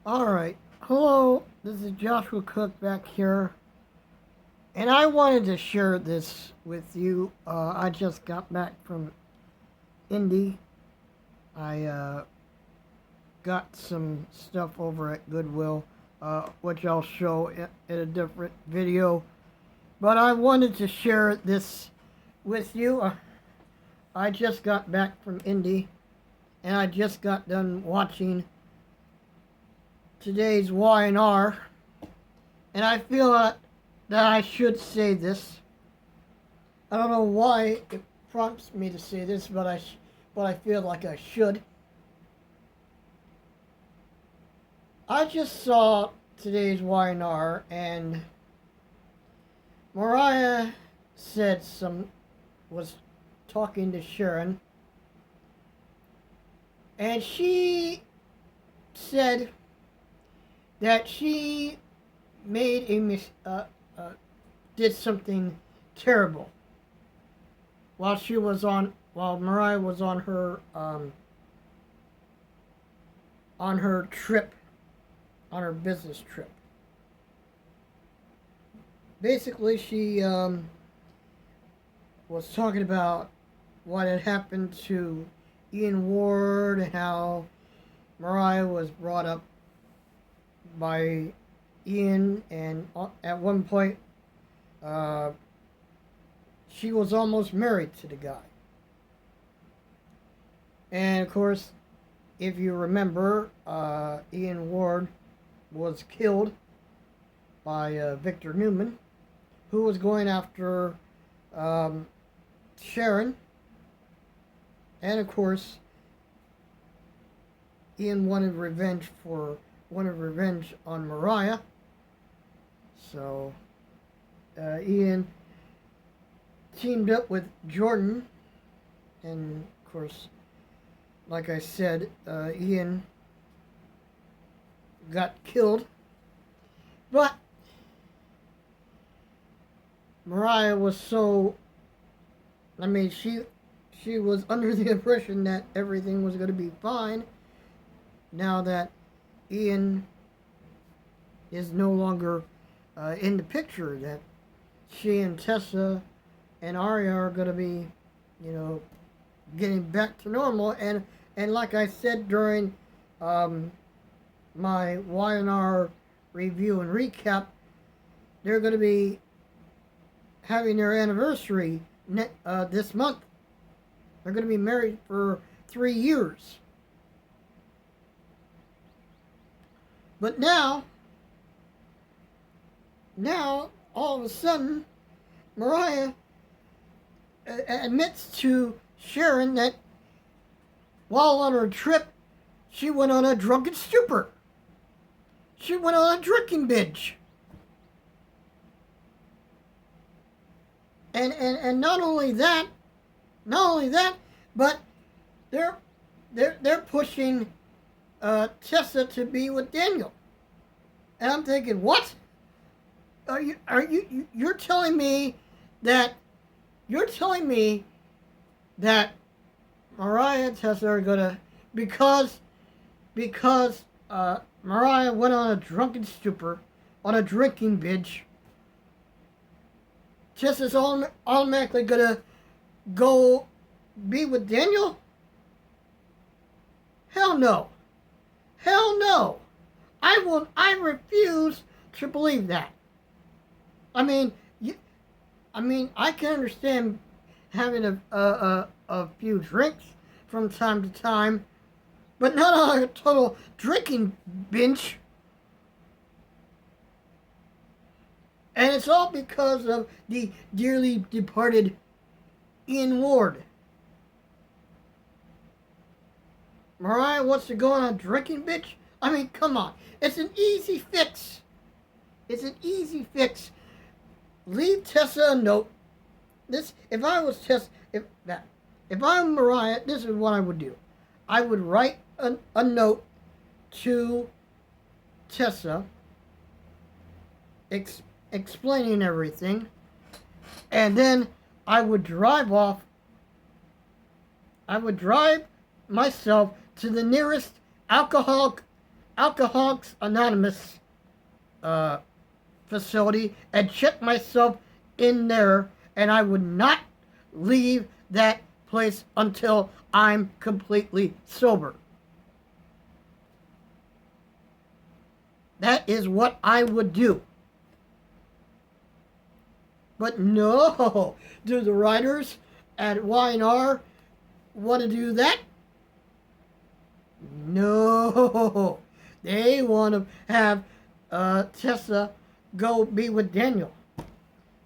Alright, hello, this is Joshua Cook back here, and I wanted to share this with you. I just got back from Indy. I got some stuff over at Goodwill, which I'll show in a different video, but I wanted to share this with you. I just got back from Indy, and I just got done watching today's Y&R, and I feel that I should say this. I don't know why it prompts me to say this, but I feel like I should. I just saw today's Y&R, and Mariah was talking to Sharon, and she said that she made did something terrible while Mariah was on her trip, on her business trip. Basically, she was talking about what had happened to Ian Ward and how Mariah was brought up by Ian, and at one point she was almost married to the guy. And of course, if you remember, Ian Ward was killed by Victor Newman, who was going after Sharon. And of course, Ian wanted revenge on Mariah. So Ian teamed up with Jordan, and of course, like I said, Ian got killed. But Mariah was she was under the impression that everything was going to be fine now that Ian is no longer in the picture, that she and Tessa and Aria are going to be, getting back to normal. And like I said during my Y&R review and recap, they're going to be having their anniversary this month. They're going to be married for 3 years. But now, all of a sudden, Mariah admits to Sharon that while on her trip, she went on a drunken stupor. She went on a drinking binge. And not only that, but they're pushing Tessa to be with Daniel. And I'm thinking, what? You're telling me that Mariah and Tessa are gonna, because Mariah went on a drunken stupor, on a drinking binge, Tessa's automatically gonna go be with Daniel? Hell no. Hell no. I refuse to believe that. I mean, I can understand having a few drinks from time to time, but not on a total drinking binge. And it's all because of the dearly departed Ian Ward. Mariah wants to go on a drinking binge? I mean, come on. It's an easy fix. Leave Tessa a note. If I'm Mariah, this is what I would do. I would write a note to Tessa explaining everything, and then I would drive off. I would drive myself to the nearest alcoholic Alcoholics Anonymous facility and check myself in there, and I would not leave that place until I'm completely sober. That is what I would do. But no, do the writers at Y&R want to do that? No, they want to have Tessa go be with Daniel.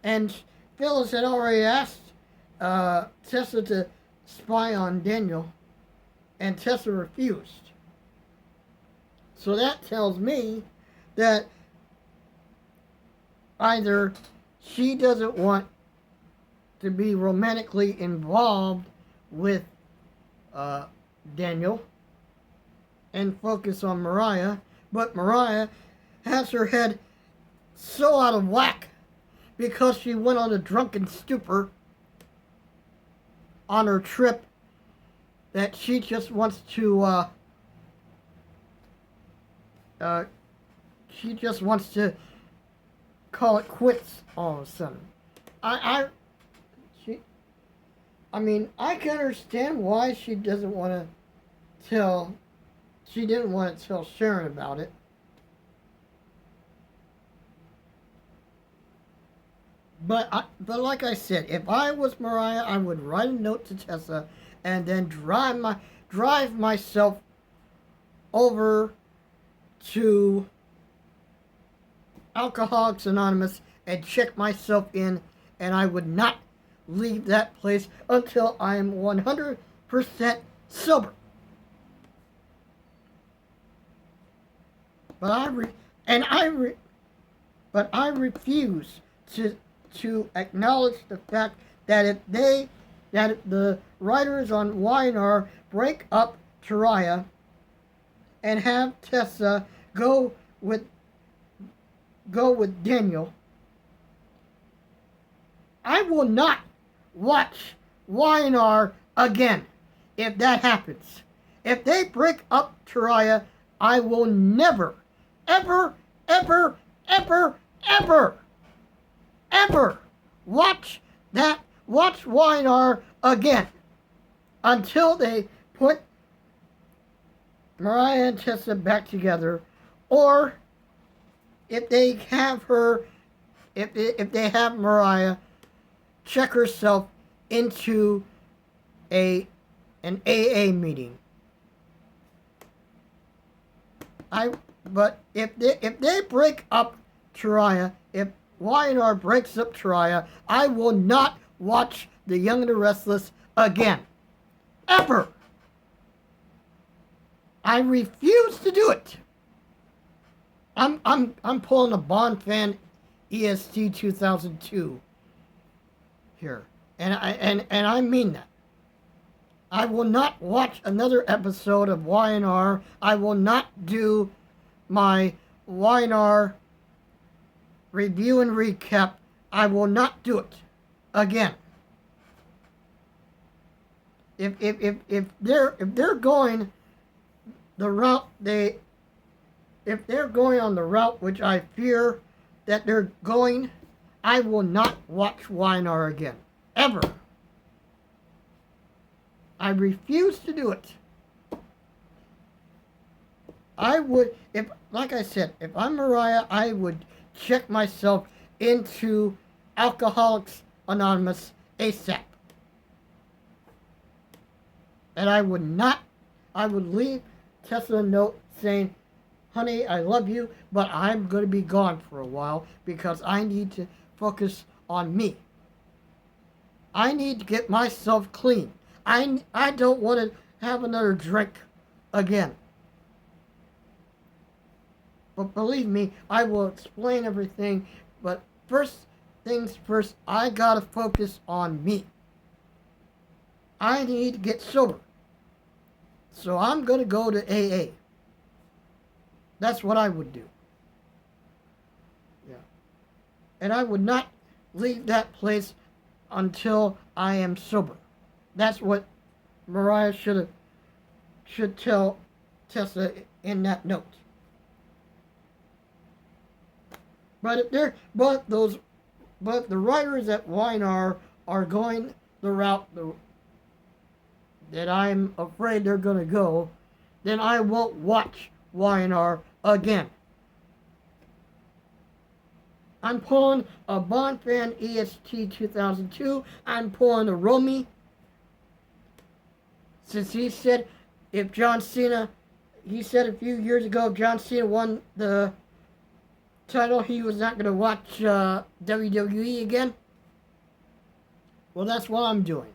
And Phyllis had already asked Tessa to spy on Daniel, and Tessa refused. So that tells me that either she doesn't want to be romantically involved with Daniel and focus on Mariah, but Mariah has her head so out of whack because she went on a drunken stupor on her trip that she just wants to call it quits all of a sudden. I can understand why she didn't want to tell Sharon about it. But like I said, if I was Mariah, I would write a note to Tessa and then drive myself over to Alcoholics Anonymous and check myself in, and I would not leave that place until I am 100% sober. But I refuse to acknowledge the fact that if the writers on Y&R break up Mariah and have Tessa go with Daniel, I will not watch Y&R again if that happens. If they break up Mariah, I will never, ever, ever, ever, ever, ever watch Y&R again until they put Mariah and Tessa back together, or if they have Mariah check herself into an AA meeting. But if they break up Mariah, if Y&R breaks up Mariah, I will not watch The Young and the Restless again, ever. I refuse to do it. I'm pulling a Bond fan EST 2002 here, and I mean that. I will not watch another episode of Y&R. I will not do my Y&R review and recap. I will not do it again. If they're going the route if they're going on the route which I fear that they're going, I will not watch Y&R again, ever. I refuse to do it. I would, like I said, if I'm Mariah, I would check myself into Alcoholics Anonymous ASAP. And I would leave Tessa a note saying, honey, I love you, but I'm going to be gone for a while because I need to focus on me. I need to get myself clean. I don't want to have another drink again. But believe me, I will explain everything. But first things first, I got to focus on me. I need to get sober. So I'm going to go to AA. That's what I would do. Yeah. And I would not leave that place until I am sober. That's what Mariah should tell Tessa in that note. But if they're but those but the writers at YNR are going the route that I'm afraid they're going to go, then I won't watch YNR again. I'm pulling a Bond Fan EST 2002. I'm pulling a Romy. Since he said if John Cena, he said a few years ago, if John Cena won the title, he was not going to watch WWE again. Well, that's what I'm doing.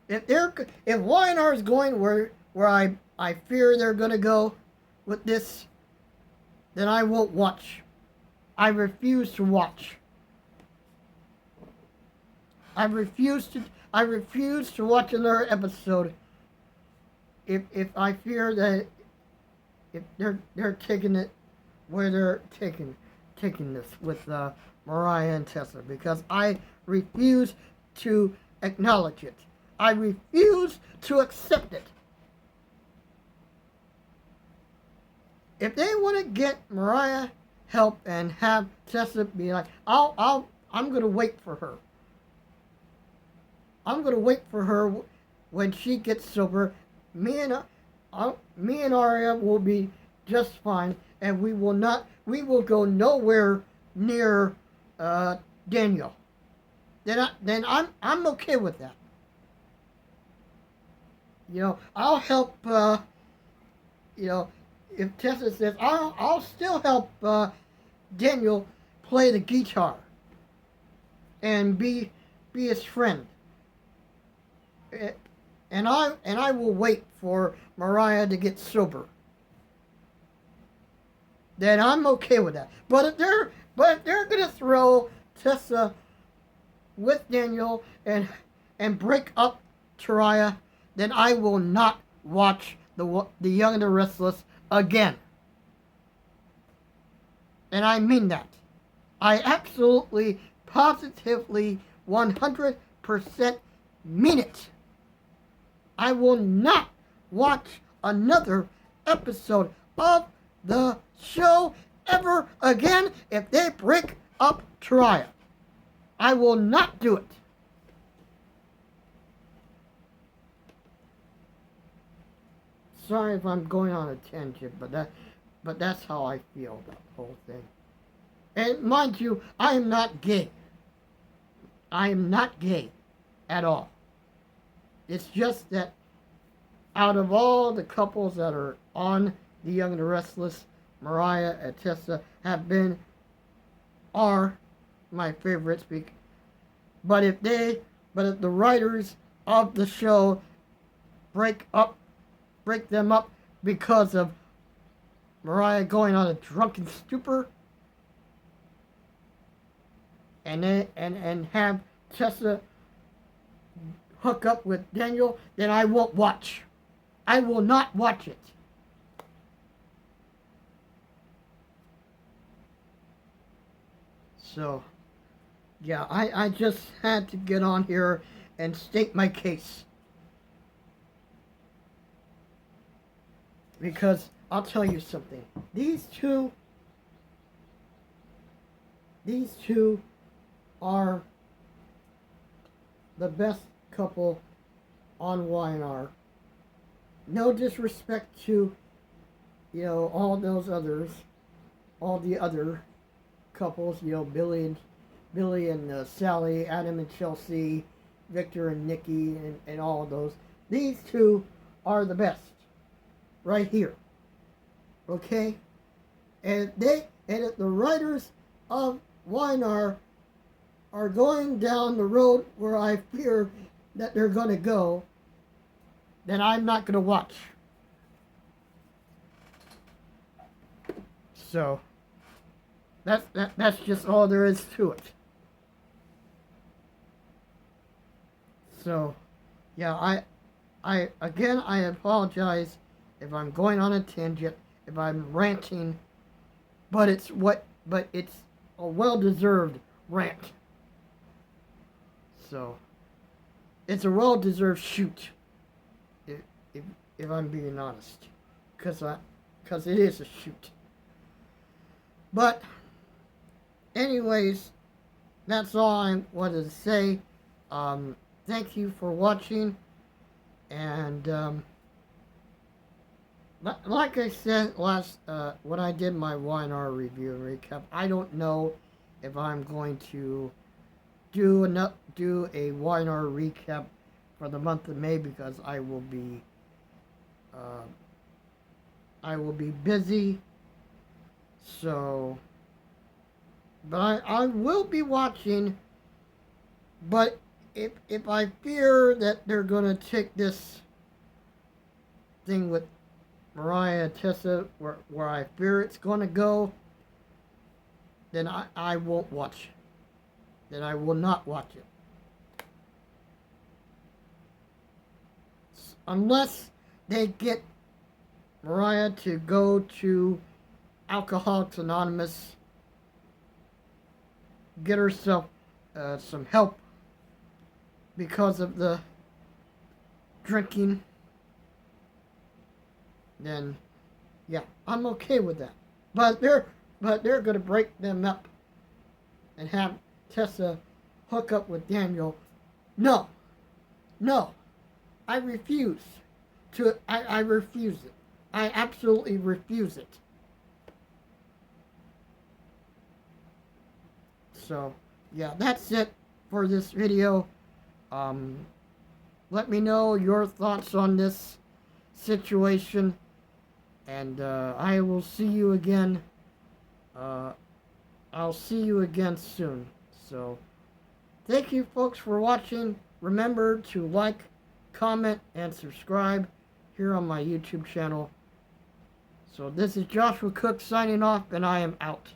If YNR is going where I fear they're going to go with this, then I won't watch. I refuse to watch. I refuse to watch another episode if I fear that if they're taking it where they're taking this with Mariah and Tessa, because I refuse to acknowledge it. I refuse to accept it. If they want to get Mariah help and have Tessa be like, I'm gonna wait for her. I'm gonna wait for her when she gets sober. Me and Aria will be just fine, and we will go nowhere near Daniel. Then I'm okay with that. You know, I'll help. You know, if Tessa says I'll still help Daniel play the guitar and be his friend. And I will wait for Mariah to get sober. Then I'm okay with that. But if they're gonna throw Tessa with Daniel and break up Mariah, then I will not watch the Young and the Restless again. And I mean that. I absolutely, positively, 100% mean it. I will not watch another episode of the show ever again if they break up Mariah. I will not do it. Sorry if I'm going on a tangent, but that's how I feel about the whole thing. And mind you, I am not gay. I am not gay at all. It's just that out of all the couples that are on The Young and the Restless, Mariah and Tessa are my favorites. But if the writers of the show break them up because of Mariah going on a drunken stupor, and have Tessa hook up with Daniel, then I won't watch. I will not watch it. So, yeah, I just had to get on here and state my case. Because I'll tell you something. These two are the best couple on YNR. No disrespect to, all the other couples, Billy and Sally, Adam and Chelsea, Victor and Nikki, and all of those. These two are the best, right here. Okay, and if the writers of YNR are going down the road where I fear that they're going to go, then I'm not going to watch. So that's just all there is to it. So, yeah, I apologize if I'm going on a tangent, if I'm ranting, but it's a well-deserved rant. So, it's a well-deserved shoot, if I'm being honest, because it is a shoot. But anyways, that's all I wanted to say. Thank you for watching, and like I said last when I did my YNR review and recap, I don't know if I'm going to do a YNR recap for the month of May because I will be busy. So, but I will be watching. But if I fear that they're gonna take this thing with Mariah and Tessa where I fear it's gonna go, then I won't watch it. Then I will not watch it. Unless they get Mariah to go to Alcoholics Anonymous, get herself some help because of the drinking, then yeah, I'm okay with that. But they're gonna break them up and have Tessa hook up with Daniel. No, no, I refuse I refuse it. I absolutely refuse it. So yeah, that's it for this video. Let me know your thoughts on this situation, and I will see you again. I'll see you again soon. So thank you folks for watching. Remember to like, comment, and subscribe here on my YouTube channel. So this is Joshua Cook signing off, and I am out.